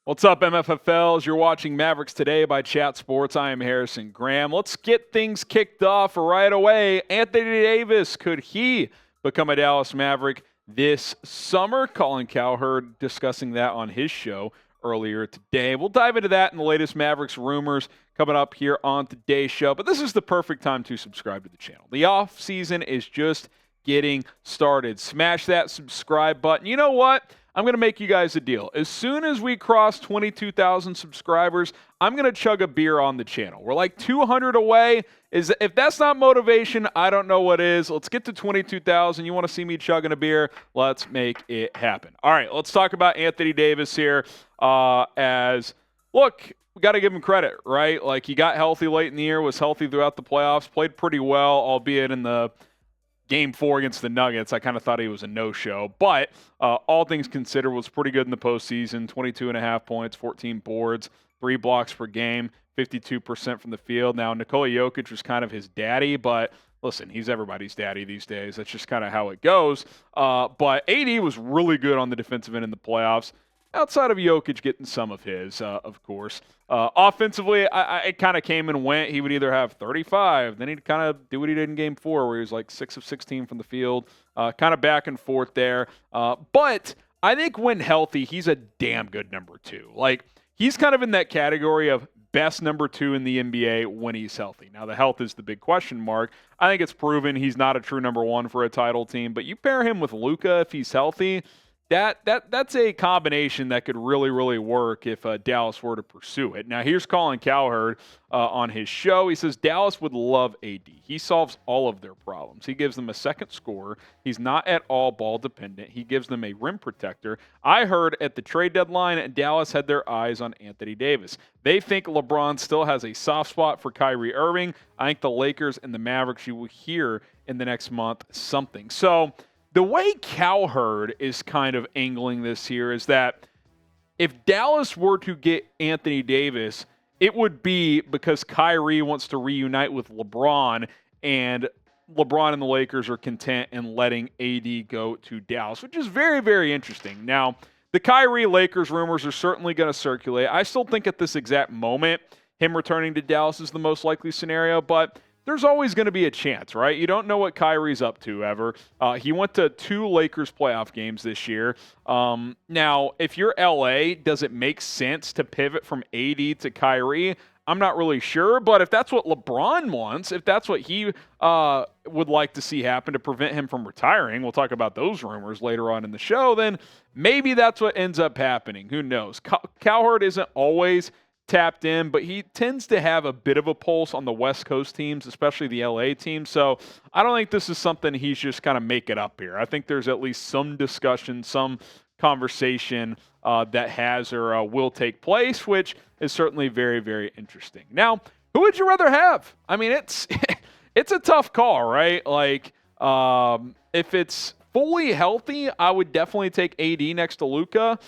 What's up, MFFLs? You're watching Mavericks Today by Chat Sports. I am Harrison Graham. Let's get things kicked off right away. Anthony Davis, could he become a Dallas Maverick this summer? Colin Cowherd discussing that on his show earlier today. We'll dive into that and the latest Mavericks rumors coming up here on today's show. But this is the perfect time to subscribe to the channel. The off season is just getting started. Smash that subscribe button. You know what? I'm going to make you guys a deal. As soon as we cross 22,000 subscribers, I'm going to chug a beer on the channel. We're like 200 away. If that's not motivation, I don't know what is. Let's get to 22,000. You want to see me chugging a beer? Let's make it happen. All right, let's talk about Anthony Davis here. Look, we got to give him credit, right? Like, he got healthy late in the year, was healthy throughout the playoffs, played pretty well, albeit in the Game 4 against the Nuggets, I kind of thought he was a no-show. But all things considered, was pretty good in the postseason. 22.5 points, 14 boards, 3 blocks per game, 52% from the field. Now, Nikola Jokic was kind of his daddy, but listen, he's everybody's daddy these days. That's just kind of how it goes. But AD was really good on the defensive end in the playoffs, outside of Jokic getting some of his, of course. Offensively, it kind of came and went. He would either have 35, then he'd kind of do what he did in Game 4, where he was like 6 of 16 from the field, kind of back and forth there. But I think when healthy, he's a damn good number 2. Like, he's kind of in that category of best number 2 in the NBA when he's healthy. Now, the health is the big question mark. I think it's proven he's not a true number 1 for a title team, but you pair him with Luka if he's healthy, That's a combination that could really, really work if Dallas were to pursue it. Now, here's Colin Cowherd on his show. He says Dallas would love AD. He solves all of their problems. He gives them a second scorer. He's not at all ball dependent. He gives them a rim protector. I heard at the trade deadline, Dallas had their eyes on Anthony Davis. They think LeBron still has a soft spot for Kyrie Irving. I think the Lakers and the Mavericks, you will hear in the next month something. So, the way Cowherd is kind of angling this here is that if Dallas were to get Anthony Davis, it would be because Kyrie wants to reunite with LeBron, and LeBron and the Lakers are content in letting AD go to Dallas, which is very, very interesting. Now, the Kyrie Lakers rumors are certainly going to circulate. I still think at this exact moment, him returning to Dallas is the most likely scenario, but there's always going to be a chance, right? You don't know what Kyrie's up to ever. He went to 2 Lakers playoff games this year. Now, if you're LA, does it make sense to pivot from AD to Kyrie? I'm not really sure, but if that's what LeBron wants, if that's what he would like to see happen to prevent him from retiring, we'll talk about those rumors later on in the show, then maybe that's what ends up happening. Who knows? Cowherd isn't always tapped in, but he tends to have a bit of a pulse on the West Coast teams, especially the LA team. So I don't think this is something he's just kind of making up here. I think there's at least some discussion, some conversation that has or will take place, which is certainly very, very interesting. Now, who would you rather have? I mean, it's it's a tough call, right? Like, if it's fully healthy, I would definitely take AD next to Luka.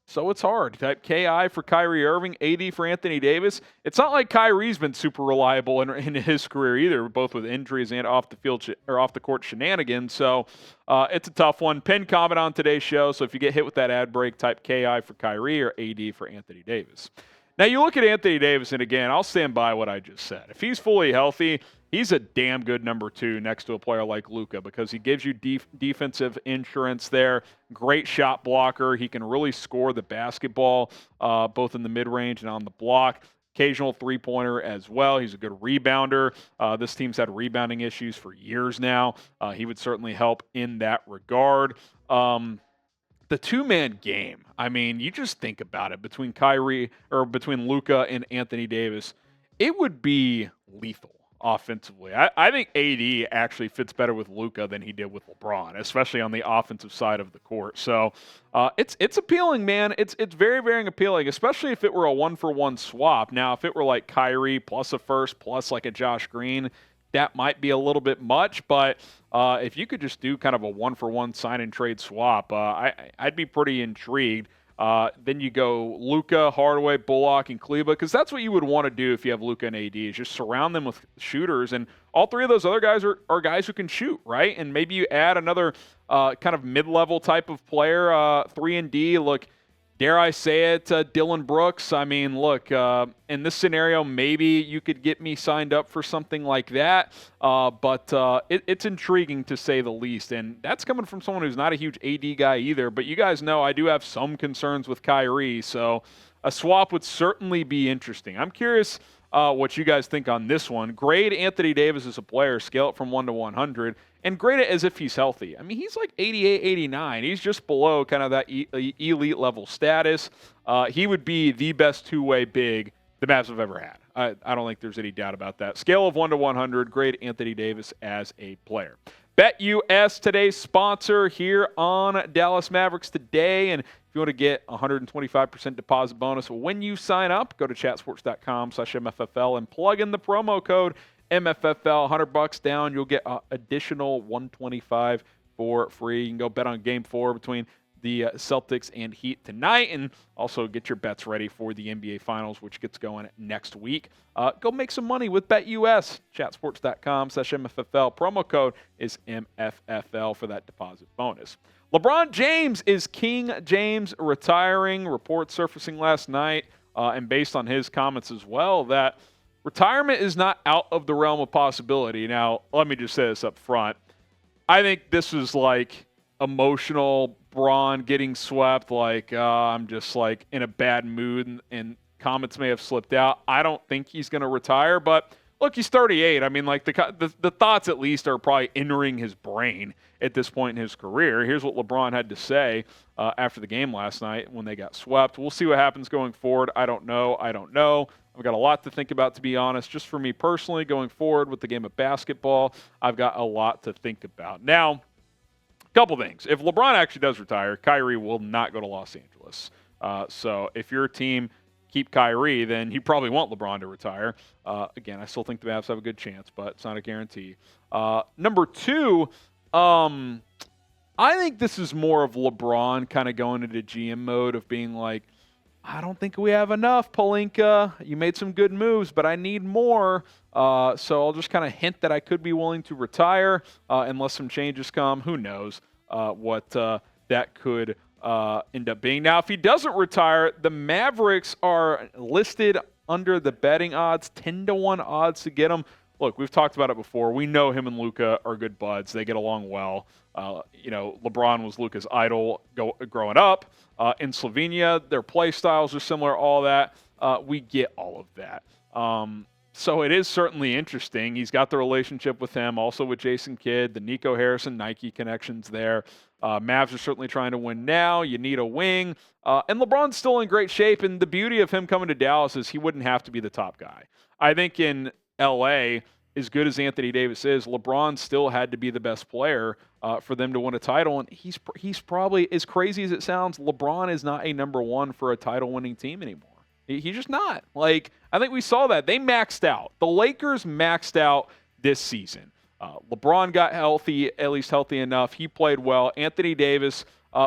So it's hard. Type KI for Kyrie Irving, AD for Anthony Davis. It's not like Kyrie's been super reliable in his career either, both with injuries and off the field or off the court shenanigans. So it's a tough one. Pinned comment on today's show. So if you get hit with that ad break, type KI for Kyrie or AD for Anthony Davis. Now you look at Anthony Davis, and again, I'll stand by what I just said. If he's fully healthy, he's a damn good number 2 next to a player like Luka because he gives you defensive insurance there. Great shot blocker. He can really score the basketball, both in the mid-range and on the block. Occasional three-pointer as well. He's a good rebounder. This team's had rebounding issues for years now. He would certainly help in that regard. The two-man game, I mean, you just think about it, between between Luka and Anthony Davis, it would be lethal offensively. I think AD actually fits better with Luka than he did with LeBron, especially on the offensive side of the court. So it's appealing, man. It's very, very appealing, especially if it were a 1-for-1 swap. Now, if it were like Kyrie plus a first plus like a Josh Green, that might be a little bit much, but if you could just do kind of a 1-for-1 sign and trade swap, I'd be pretty intrigued. Then you go Luka, Hardaway, Bullock, and Kleba, because that's what you would want to do if you have Luka and AD, is just surround them with shooters, and all 3 of those other guys are guys who can shoot, right? And maybe you add another kind of mid-level type of player, 3 and D. Look, Dare I say it, Dylan Brooks? I mean, look, in this scenario, maybe you could get me signed up for something like that, but it's intriguing to say the least, and that's coming from someone who's not a huge AD guy either, but you guys know I do have some concerns with Kyrie, so a swap would certainly be interesting. I'm curious what you guys think on this one. Grade Anthony Davis as a player, scale it from 1 to 100, and grade it as if he's healthy. I mean, he's like 88, 89. He's just below kind of that elite level status. He would be the best two-way big the Mavs have ever had. I don't think there's any doubt about that. Scale of 1 to 100, grade Anthony Davis as a player. BetUS, today's sponsor here on Dallas Mavericks Today. And if you want to get 125% deposit bonus when you sign up, go to chatsports.com/MFFL and plug in the promo code MFFL. $100 down, you'll get additional 125 for free. You can go bet on Game 4 between the Celtics and Heat tonight, and also get your bets ready for the NBA Finals, which gets going next week. Go make some money with BetUS. Chatsports.com/MFFL. Promo code is MFFL for that deposit bonus. LeBron James is King James retiring. Reports surfacing last night, and based on his comments as well, that retirement is not out of the realm of possibility. Now, let me just say this up front. I think this was like emotional Braun getting swept, like I'm just like in a bad mood, and comments may have slipped out. I don't think he's going to retire, but look, he's 38. I mean, like the thoughts at least are probably entering his brain at this point in his career. Here's what LeBron had to say after the game last night when they got swept. We'll see what happens going forward. I don't know. I've got a lot to think about, to be honest. Just for me personally, going forward with the game of basketball, I've got a lot to think about. Now, couple things. If LeBron actually does retire, Kyrie will not go to Los Angeles. So if your team keep Kyrie, then you probably want LeBron to retire. Again, I still think the Mavs have a good chance, but it's not a guarantee. Number two, I think this is more of LeBron kind of going into GM mode of being like, I don't think we have enough, Pelinka. You made some good moves, but I need more. So I'll just kind of hint that I could be willing to retire unless some changes come. Who knows what that could end up being. Now, if he doesn't retire, the Mavericks are listed under the betting odds, 10-1 odds to get him. Look, we've talked about it before. We know him and Luka are good buds. They get along well. LeBron was Luka's idol growing up. In Slovenia, their play styles are similar, all that. We get all of that. So it is certainly interesting. He's got the relationship with him, also with Jason Kidd, the Nico Harrison, Nike connections there. Mavs are certainly trying to win now. You need a wing. And LeBron's still in great shape, and the beauty of him coming to Dallas is he wouldn't have to be the top guy. I think in L.A., as good as Anthony Davis is, LeBron still had to be the best player for them to win a title, and he's probably, as crazy as it sounds, LeBron is not a number one for a title-winning team anymore. He's just not. Like, I think we saw that. They maxed out. The Lakers maxed out this season. LeBron got healthy, at least healthy enough. He played well. Anthony Davis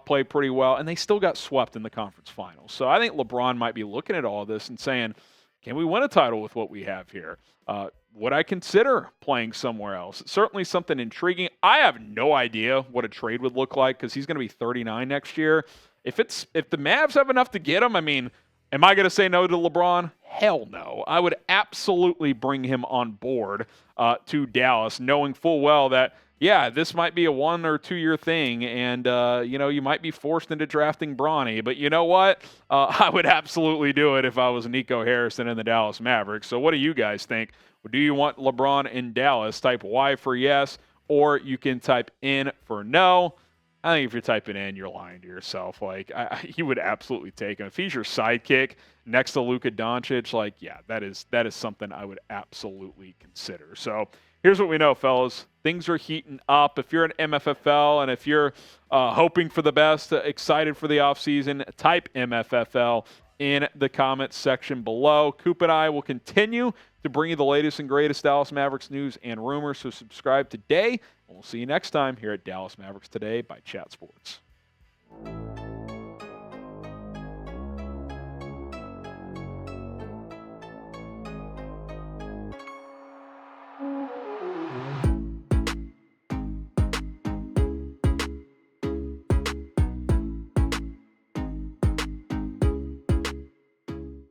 played pretty well, and they still got swept in the conference finals. So I think LeBron might be looking at all of this and saying, can we win a title with what we have here? Would I consider playing somewhere else? It's certainly something intriguing. I have no idea what a trade would look like because he's going to be 39 next year. If the Mavs have enough to get him, I mean, am I going to say no to LeBron? Hell no. I would absolutely bring him on board to Dallas, knowing full well that, yeah, this might be a 1 or 2 year thing, and you might be forced into drafting Bronny. But you know what? I would absolutely do it if I was Nico Harrison in the Dallas Mavericks. So what do you guys think? Do you want LeBron in Dallas? Type Y for yes, or you can type in for no. I think if you're typing in, you're lying to yourself. Like, you would absolutely take him. If he's your sidekick next to Luka Doncic, like, yeah, that is something I would absolutely consider. So here's what we know, fellas. Things are heating up. If you're an MFFL and if you're hoping for the best, excited for the offseason, type MFFL in the comments section below. Coop and I will continue to bring you the latest and greatest Dallas Mavericks news and rumors, so subscribe today. We'll see you next time here at Dallas Mavericks Today by Chat Sports.